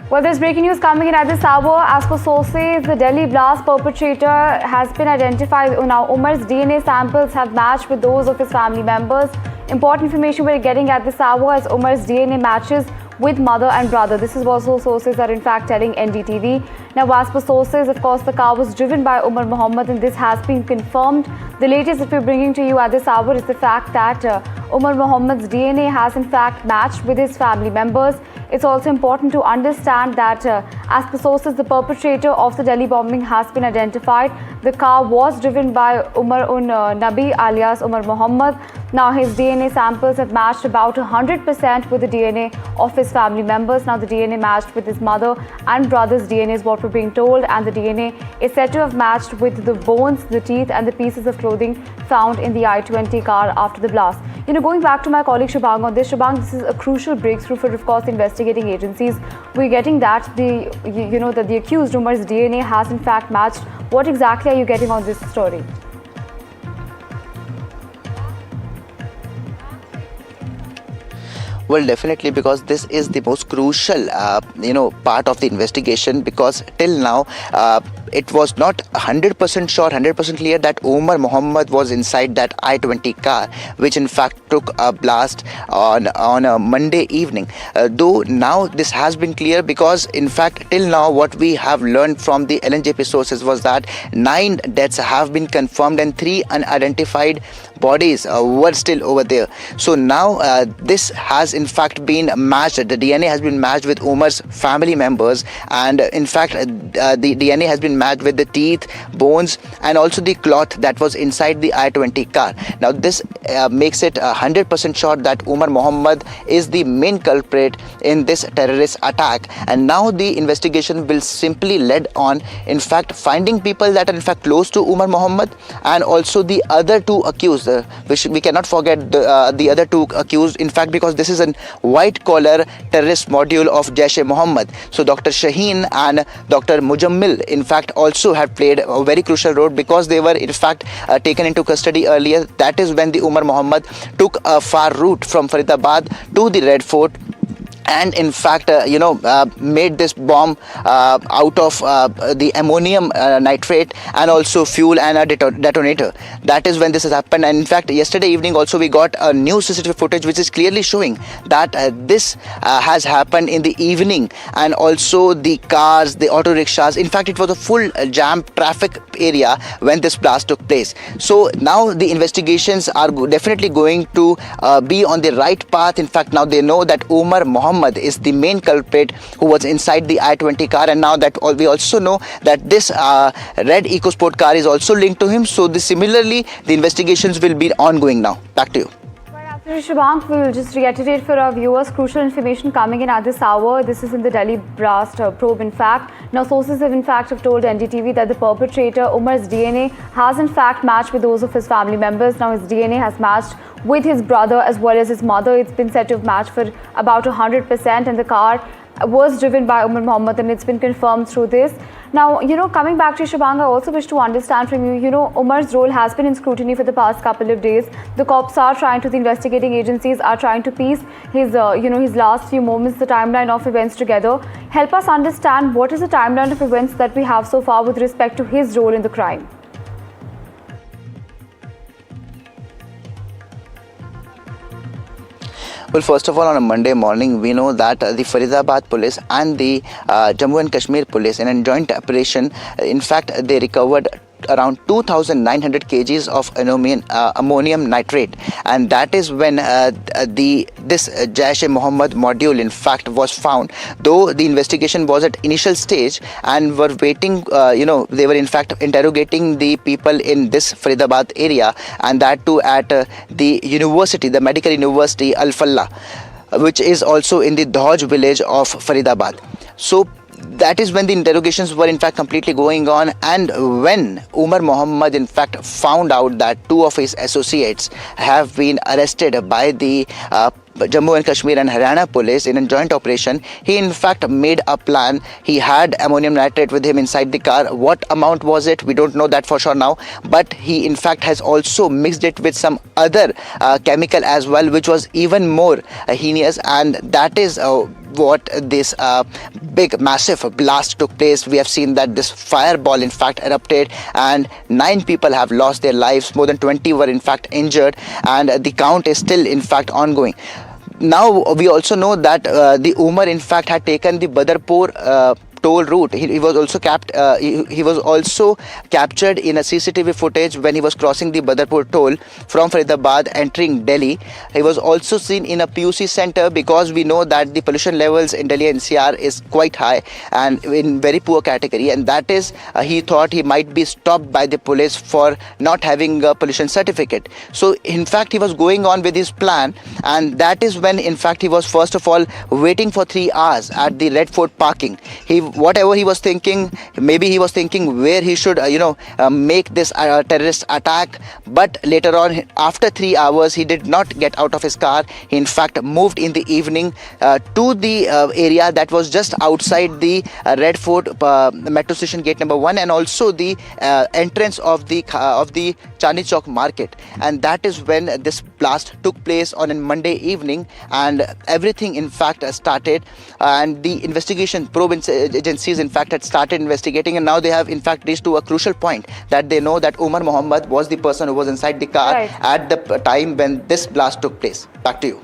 Well, there's breaking news coming in at this hour. As per sources, the Delhi blast perpetrator has been identified. Now, Umar's DNA samples have matched with those of his family members. Important information we're getting at this hour as Umar's DNA matches with mother and brother. This is what sources are in fact telling NDTV. Now, as per sources, of course, the car was driven by Umar Mohammed and this has been confirmed. The latest that we're bringing to you at this hour is the fact that Umar Mohammed's DNA has in fact matched with his family members. It's also important to understand that as per sources, the perpetrator of the Delhi bombing has been identified. The car was driven by Umar Nabi alias Umar Mohammed. Now his DNA samples have matched about 100% with the DNA of his family members. Now the DNA matched with his mother and brother's DNA is what we're being told, and the DNA is said to have matched with the bones, the teeth and the pieces of clothing found in the I-20 car after the blast. Going back to my colleague Shubhang on this, Shubhang, this is a crucial breakthrough for, of course, investigating agencies. We're getting that that the accused Umar's DNA has in fact matched. What exactly are you getting on this story? Well, definitely, because this is the most crucial, part of the investigation, because till now, it was not 100% sure, 100% clear that Umar Mohammed was inside that I-20 car, which in fact took a blast on a Monday evening. Though now this has been clear, because in fact till now what we have learned from the LNJP sources was that 9 deaths have been confirmed and 3 unidentified bodies were still over there. So now this has in fact been matched. The DNA has been matched with Umar's family members, and in fact the DNA has been matched with the teeth, bones and also the cloth that was inside the I-20 car. Now this makes it 100% sure that Umar Mohammed is the main culprit in this terrorist attack, and now the investigation will simply lead on in fact finding people that are in fact close to Umar Mohammed, and also the other 2 accused, which we cannot forget the other 2 accused, in fact, because this is a white collar terrorist module of Jaish-e-Mohammed. So Dr. Shaheen and Dr. Mujammil in fact also have played a very crucial role, because they were in fact taken into custody earlier. That is when the Umar Mohammed took a far route from Faridabad to the Red Fort, and in fact made this bomb out of the ammonium nitrate and also fuel and a detonator. That is when this has happened. And in fact yesterday evening also we got a new CCTV footage which is clearly showing that this has happened in the evening, and also the cars, the auto rickshaws, in fact it was a full jam traffic area when this blast took place. So now the investigations are definitely going to be on the right path. In fact now they know that Umar Mohammed is the main culprit who was inside the I-20 car, and now that we also know that this red EcoSport car is also linked to him. So similarly the investigations will be ongoing now. Back to you. Shubhang, we will just reiterate for our viewers crucial information coming in at this hour. This is in the Delhi blast probe in fact. Now sources have in fact told NDTV that the perpetrator Umar's DNA has in fact matched with those of his family members. Now his DNA has matched with his brother as well as his mother. It's been said to have matched for about 100%, and the car was driven by Umar Mohammed, and it's been confirmed through this. Now, coming back to Shubhang, I also wish to understand from you, Umar's role has been in scrutiny for the past couple of days. The cops are trying to, the investigating agencies are trying to piece his, his last few moments, the timeline of events together. Help us understand what is the timeline of events that we have so far with respect to his role in the crime. Well, first of all, on a Monday morning, we know that the Faridabad police and the Jammu and Kashmir police, in a joint operation, in fact, they recovered around 2,900 kgs of ammonium nitrate, and that is when this Jaish-e-Mohammed module in fact was found. Though the investigation was at initial stage and were waiting, they were in fact interrogating the people in this Faridabad area, and that too at the university, the medical university Al-Fallah, which is also in the Dhauj village of Faridabad. So that is when the interrogations were in fact completely going on, and when Umar Mohammed in fact found out that 2 of his associates have been arrested by the Jammu and Kashmir and Haryana police in a joint operation, he in fact made a plan. He had ammonium nitrate with him inside the car. What amount was it? We don't know that for sure now, but he in fact has also mixed it with some other chemical as well, which was even more heinous, and that is what this big massive blast took place. We have seen that this fireball in fact erupted and 9 people have lost their lives, more than 20 were in fact injured, and the count is still in fact ongoing. Now we also know that the Umar in fact had taken the Badarpur toll route. He was also he was also captured in a CCTV footage when he was crossing the Badarpur toll from Faridabad entering Delhi. He was also seen in a PUC center because we know that the pollution levels in Delhi NCR is quite high and in very poor category, and that is he thought he might be stopped by the police for not having a pollution certificate. So in fact he was going on with his plan, and that is when in fact he was first of all waiting for 3 hours at the Red Fort parking. Whatever he was thinking, maybe he was thinking where he should make this terrorist attack, but later on after 3 hours he did not get out of his car. He in fact moved in the evening to the area that was just outside the Red Fort metro station gate number 1 and also the entrance of the Chandni Chowk market, and that is when this blast took place on a Monday evening, and everything in fact started, and the investigation probe agencies in fact had started investigating, and now they have in fact reached to a crucial point that they know that Umar Mohammed was the person who was inside the car at the time when this blast took place. Back to you.